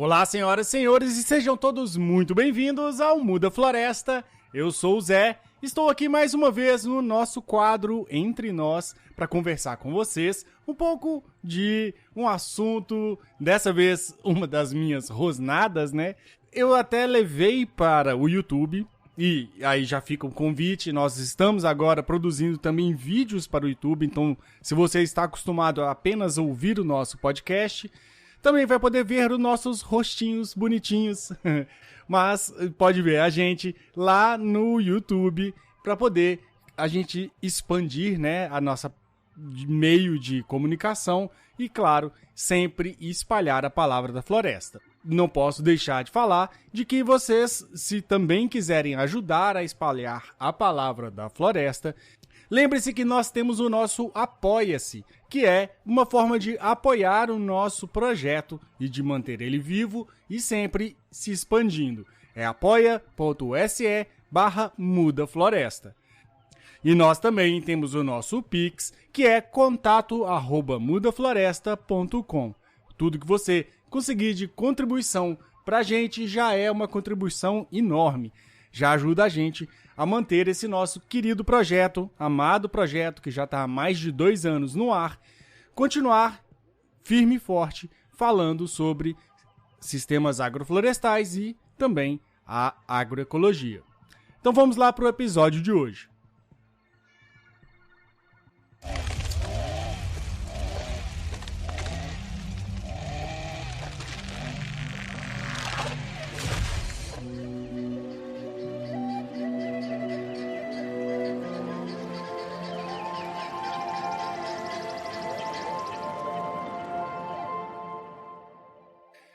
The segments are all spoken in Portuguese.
Olá, senhoras e senhores, e sejam todos muito bem-vindos ao Muda Floresta. Eu sou o Zé, estou aqui mais uma vez no nosso quadro Entre Nós para conversar com vocês um pouco de um assunto, dessa vez uma das minhas rosnadas, né? Eu até levei para o YouTube e aí já fica o convite, nós estamos agora produzindo também vídeos para o YouTube, então se você está acostumado a apenas ouvir o nosso podcast, também vai poder ver os nossos rostinhos bonitinhos, mas pode ver a gente lá no YouTube para poder a gente expandir, né, a nossa meio de comunicação e, claro, sempre espalhar a palavra da floresta. Não posso deixar de falar de que vocês, se também quiserem ajudar a espalhar a palavra da floresta, lembre-se que nós temos o nosso Apoia-se, que é uma forma de apoiar o nosso projeto e de manter ele vivo e sempre se expandindo. É apoia.se/mudafloresta. E nós também temos o nosso Pix, que é contato@mudafloresta.com. Tudo que você conseguir de contribuição pra gente já é uma contribuição enorme. Já ajuda a gente a manter esse nosso querido projeto, amado projeto, que já está há mais de 2 anos no ar, continuar firme e forte falando sobre sistemas agroflorestais e também a agroecologia. Então vamos lá para o episódio de hoje.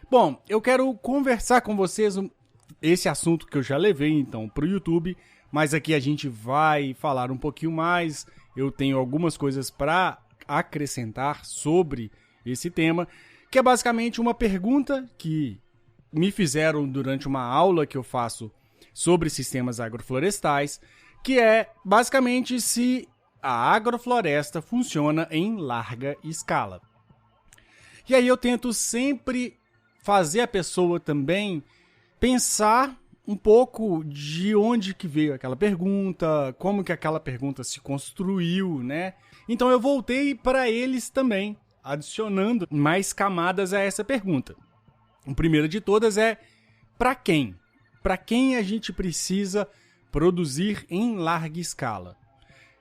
Bom, eu quero conversar com vocês esse assunto que eu já levei então para o YouTube, mas aqui a gente vai falar um pouquinho mais. Eu tenho algumas coisas para acrescentar sobre esse tema, que é basicamente uma pergunta que me fizeram durante uma aula que eu faço sobre sistemas agroflorestais, que é basicamente se a agrofloresta funciona em larga escala. E aí eu tento sempre fazer a pessoa também pensar um pouco de onde que veio aquela pergunta, como que aquela pergunta se construiu, né? Então eu voltei para eles também, adicionando mais camadas a essa pergunta. O primeiro de todas é para quem? Para quem a gente precisa produzir em larga escala?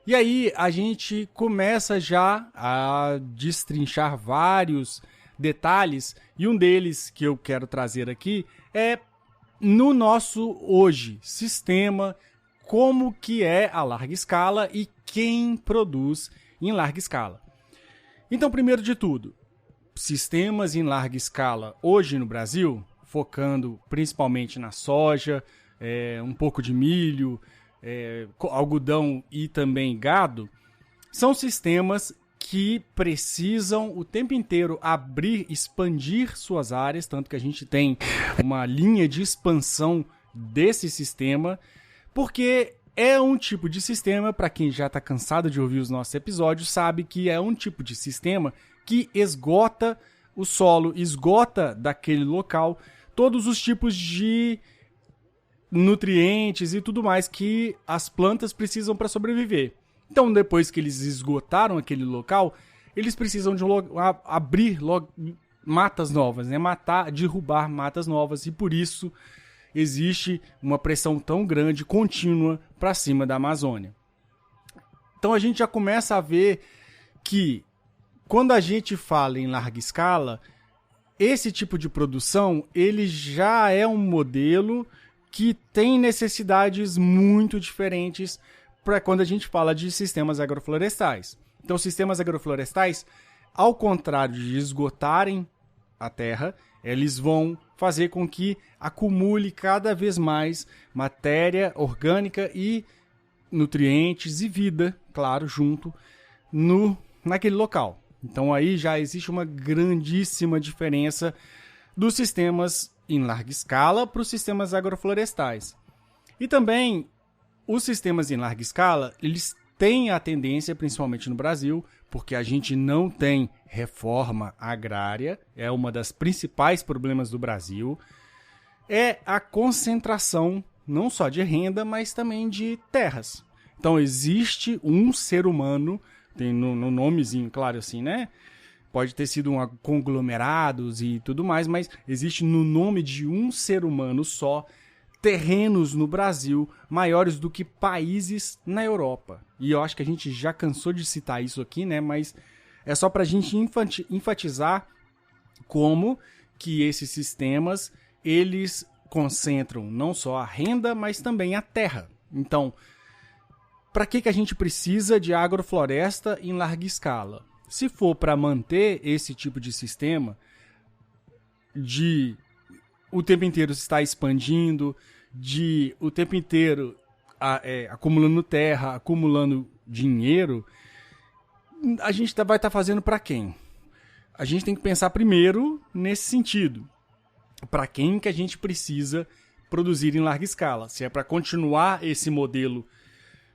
E aí a gente começa já a destrinchar vários detalhes, e um deles que eu quero trazer aqui é no nosso hoje sistema, como que é a larga escala e quem produz em larga escala. Então, primeiro de tudo, sistemas em larga escala hoje no Brasil, focando principalmente na soja, um pouco de milho, algodão e também gado, são sistemas que precisam o tempo inteiro expandir suas áreas, tanto que a gente tem uma linha de expansão desse sistema, porque é um tipo de sistema, para quem já está cansado de ouvir os nossos episódios, sabe que é um tipo de sistema que esgota o solo, esgota daquele local todos os tipos de nutrientes e tudo mais que as plantas precisam para sobreviver. Então, depois que eles esgotaram aquele local, eles precisam de abrir matas novas, né? Derrubar matas novas, e por isso existe uma pressão tão grande, contínua, para cima da Amazônia. Então a gente já começa a ver que, quando a gente fala em larga escala, esse tipo de produção ele já é um modelo que tem necessidades muito diferentes para quando a gente fala de sistemas agroflorestais. Então, sistemas agroflorestais, ao contrário de esgotarem a terra, eles vão fazer com que acumule cada vez mais matéria orgânica e nutrientes e vida, claro, junto naquele local. Então, aí já existe uma grandíssima diferença dos sistemas em larga escala para os sistemas agroflorestais. E também os sistemas em larga escala, eles tem a tendência, principalmente no Brasil, porque a gente não tem reforma agrária, é uma das principais problemas do Brasil, é a concentração não só de renda, mas também de terras. Então existe um ser humano, tem no nomezinho, claro assim, né? Pode ter sido conglomerados e tudo mais, mas existe no nome de um ser humano só terrenos no Brasil maiores do que países na Europa. E eu acho que a gente já cansou de citar isso aqui, né? Mas é só para a gente enfatizar como que esses sistemas, eles concentram não só a renda, mas também a terra. Então, para que a gente precisa de agrofloresta em larga escala? Se for para manter esse tipo de sistema, de o tempo inteiro estar expandindo, de o tempo inteiro acumulando terra, acumulando dinheiro, a gente vai estar fazendo para quem? A gente tem que pensar primeiro nesse sentido. Para quem que a gente precisa produzir em larga escala? Se é para continuar esse modelo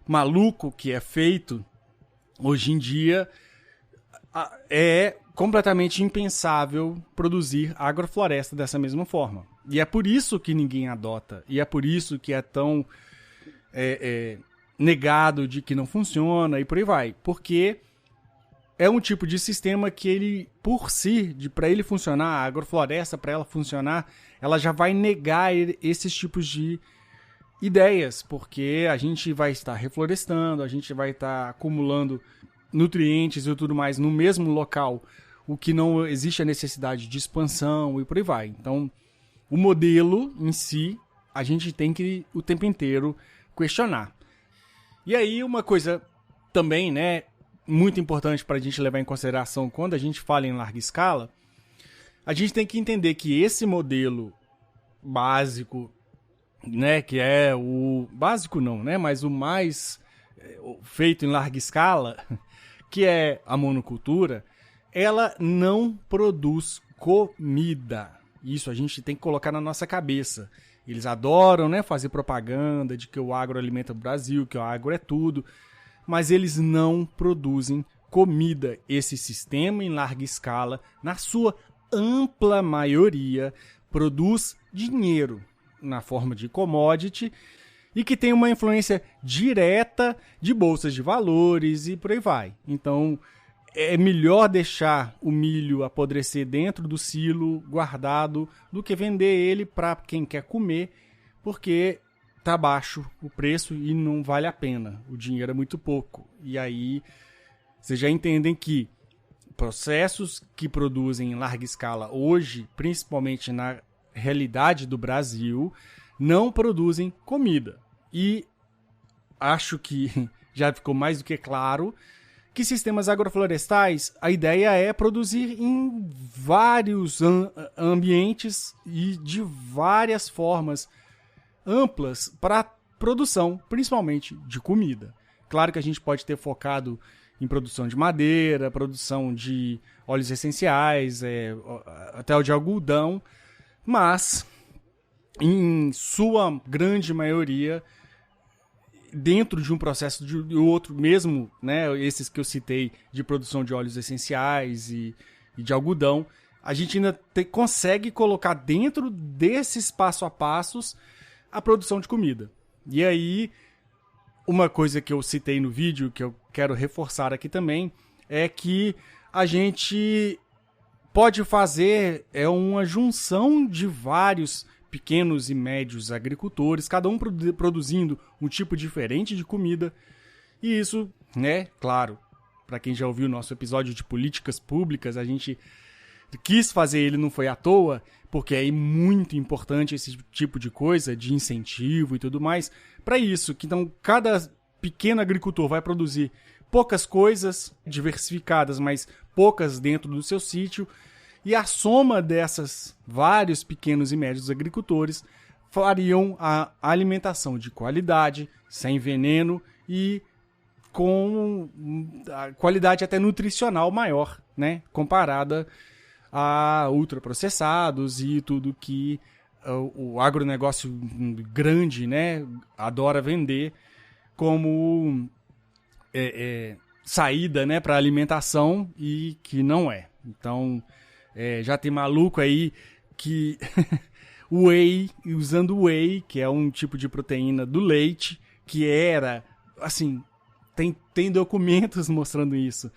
maluco que é feito hoje em dia, é completamente impensável produzir agrofloresta dessa mesma forma. E é por isso que ninguém adota. E é por isso que é tão negado de que não funciona e por aí vai. Porque é um tipo de sistema que ele, por si, para ele funcionar, a agrofloresta, para ela funcionar, ela já vai negar esses tipos de ideias. Porque a gente vai estar reflorestando, a gente vai estar acumulando nutrientes e tudo mais no mesmo local, o que não existe a necessidade de expansão e por aí vai. Então, o modelo em si, a gente tem que o tempo inteiro questionar. E aí, uma coisa também, né, muito importante para a gente levar em consideração quando a gente fala em larga escala, a gente tem que entender que esse modelo básico, né, que é o básico não, né, mas o mais feito em larga escala, que é a monocultura, ela não produz comida. Isso a gente tem que colocar na nossa cabeça. Eles adoram, né, fazer propaganda de que o agro alimenta o Brasil, que o agro é tudo, mas eles não produzem comida. Esse sistema em larga escala, na sua ampla maioria, produz dinheiro na forma de commodity e que tem uma influência direta de bolsas de valores e por aí vai. Então, é melhor deixar o milho apodrecer dentro do silo, guardado, do que vender ele para quem quer comer, porque tá baixo o preço e não vale a pena. O dinheiro é muito pouco. E aí, vocês já entendem que processos que produzem em larga escala hoje, principalmente na realidade do Brasil, não produzem comida. E acho que já ficou mais do que claro que sistemas agroflorestais, a ideia é produzir em vários ambientes e de várias formas amplas para produção, principalmente de comida. Claro que a gente pode ter focado em produção de madeira, produção de óleos essenciais, até o de algodão, mas em sua grande maioria, dentro de um processo de outro mesmo, né, esses que eu citei de produção de óleos essenciais e de algodão, a gente ainda consegue colocar dentro desses passo a passos a produção de comida. E aí, uma coisa que eu citei no vídeo, que eu quero reforçar aqui também, é que a gente pode fazer uma junção de vários pequenos e médios agricultores, cada um produzindo um tipo diferente de comida. E isso, né, claro, para quem já ouviu o nosso episódio de políticas públicas, a gente quis fazer ele, não foi à toa, porque é muito importante esse tipo de coisa, de incentivo e tudo mais, para isso, que então cada pequeno agricultor vai produzir poucas coisas diversificadas, mas poucas dentro do seu sítio, e a soma dessas vários pequenos e médios agricultores fariam a alimentação de qualidade, sem veneno e com a qualidade até nutricional maior, né, comparada a ultraprocessados e tudo que o agronegócio grande, né, adora vender como saída, né, para alimentação e que não é. Então, já tem maluco aí que usando whey, que é um tipo de proteína do leite, que era, assim, tem documentos mostrando isso.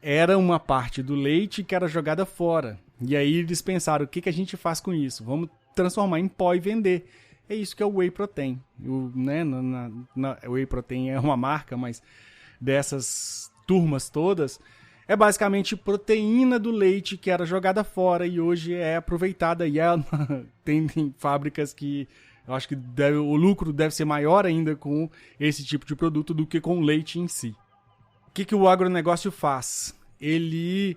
Era uma parte do leite que era jogada fora. E aí eles pensaram, o que a gente faz com isso? Vamos transformar em pó e vender. É isso que é o whey protein. O whey protein é uma marca, mas dessas turmas todas, é basicamente proteína do leite que era jogada fora e hoje é aproveitada. E tem fábricas que eu acho que o lucro deve ser maior ainda com esse tipo de produto do que com o leite em si. O que o agronegócio faz? Ele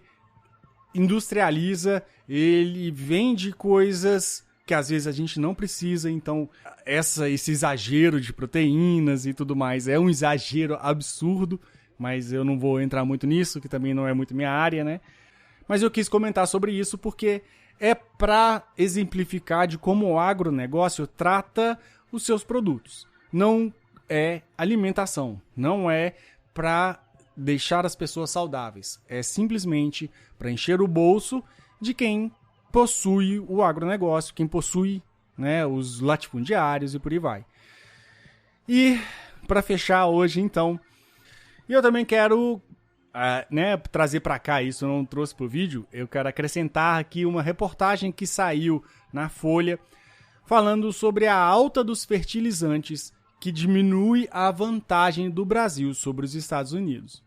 industrializa, ele vende coisas que às vezes a gente não precisa, então esse exagero de proteínas e tudo mais é um exagero absurdo, mas eu não vou entrar muito nisso, que também não é muito minha área, né? Mas eu quis comentar sobre isso porque é para exemplificar de como o agronegócio trata os seus produtos. Não é alimentação, não é para deixar as pessoas saudáveis, é simplesmente para encher o bolso de quem possui o agronegócio, quem possui, né, os latifundiários e por aí vai. E para fechar hoje, então, eu também quero trazer para cá, isso eu não trouxe pro vídeo, eu quero acrescentar aqui uma reportagem que saiu na Folha falando sobre a alta dos fertilizantes que diminui a vantagem do Brasil sobre os Estados Unidos.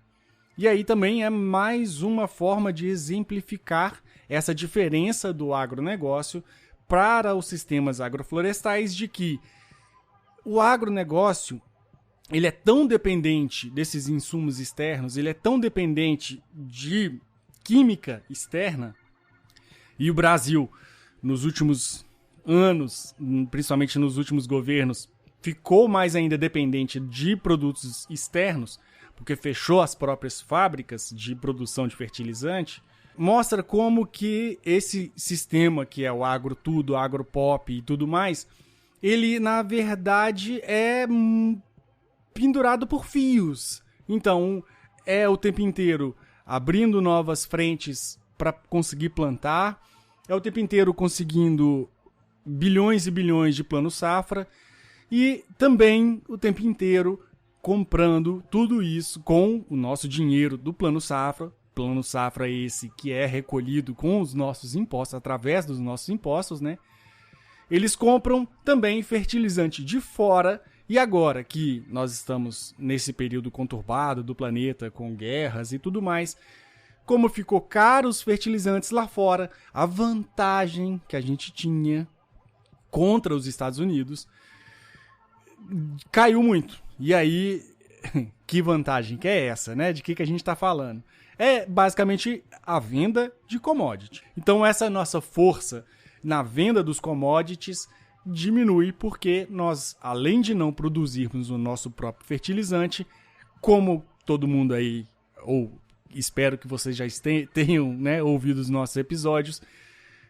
E aí também é mais uma forma de exemplificar essa diferença do agronegócio para os sistemas agroflorestais, de que o agronegócio ele é tão dependente desses insumos externos, ele é tão dependente de química externa, e o Brasil, nos últimos anos, principalmente nos últimos governos, ficou mais ainda dependente de produtos externos, porque fechou as próprias fábricas de produção de fertilizante, mostra como que esse sistema, que é o agrotudo, agropop e tudo mais, ele, na verdade, é pendurado por fios. Então, é o tempo inteiro abrindo novas frentes para conseguir plantar, é o tempo inteiro conseguindo bilhões e bilhões de plano safra e também o tempo inteiro comprando tudo isso com o nosso dinheiro do plano safra esse que é recolhido com os nossos impostos, através dos nossos impostos, né? Eles compram também fertilizante de fora, e agora que nós estamos nesse período conturbado do planeta, com guerras e tudo mais, como ficou caro os fertilizantes lá fora, a vantagem que a gente tinha contra os Estados Unidos caiu muito. E aí, que vantagem que é essa, né? De que a gente está falando? É basicamente a venda de commodity. Então essa nossa força na venda dos commodities diminui porque nós, além de não produzirmos o nosso próprio fertilizante, como todo mundo aí, ou espero que vocês já tenham, né, ouvido os nossos episódios,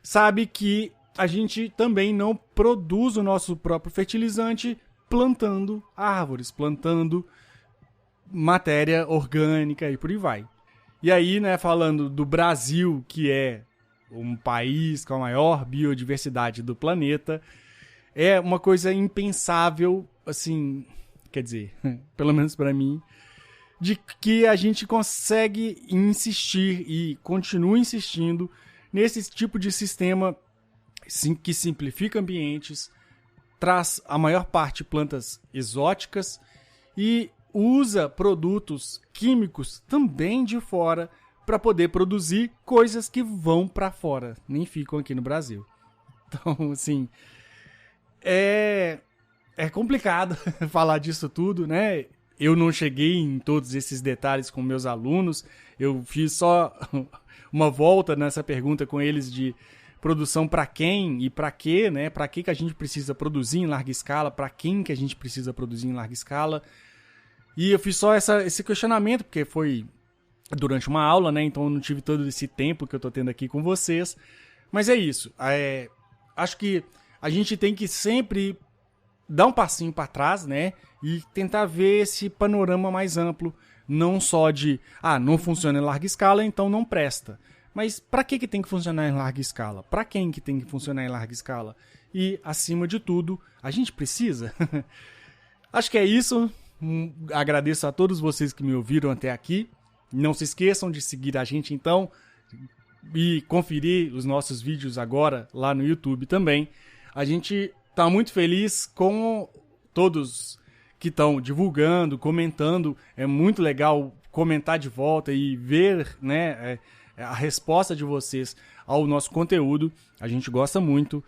sabe que a gente também não produz o nosso próprio fertilizante plantando árvores, plantando matéria orgânica e por aí vai. E aí, né, falando do Brasil, que é um país com a maior biodiversidade do planeta, é uma coisa impensável, assim, quer dizer, pelo menos para mim, de que a gente consegue insistir e continua insistindo nesse tipo de sistema que simplifica ambientes, traz a maior parte plantas exóticas e usa produtos químicos também de fora para poder produzir coisas que vão para fora, nem ficam aqui no Brasil. Então, assim, é complicado falar disso tudo, né? Eu não cheguei em todos esses detalhes com meus alunos, eu fiz só uma volta nessa pergunta com eles de produção para quem e para quê, né? Para que a gente precisa produzir em larga escala, para quem que a gente precisa produzir em larga escala. E eu fiz só esse questionamento, porque foi durante uma aula, né? Então eu não tive todo esse tempo que eu tô tendo aqui com vocês. Mas é isso. Acho que a gente tem que sempre dar um passinho para trás, né? E tentar ver esse panorama mais amplo. não só de, não funciona em larga escala, então não presta. Mas para que tem que funcionar em larga escala? Para quem que tem que funcionar em larga escala? E, acima de tudo, a gente precisa? Acho que é isso. Agradeço a todos vocês que me ouviram até aqui. Não se esqueçam de seguir a gente, então, e conferir os nossos vídeos agora lá no YouTube também. A gente está muito feliz com todos que estão divulgando, comentando. É muito legal comentar de volta e ver, né, a resposta de vocês ao nosso conteúdo. A gente gosta muito.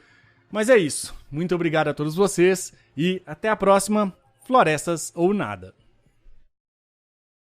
Mas é isso. Muito obrigado a todos vocês e até a próxima. Florestas ou nada.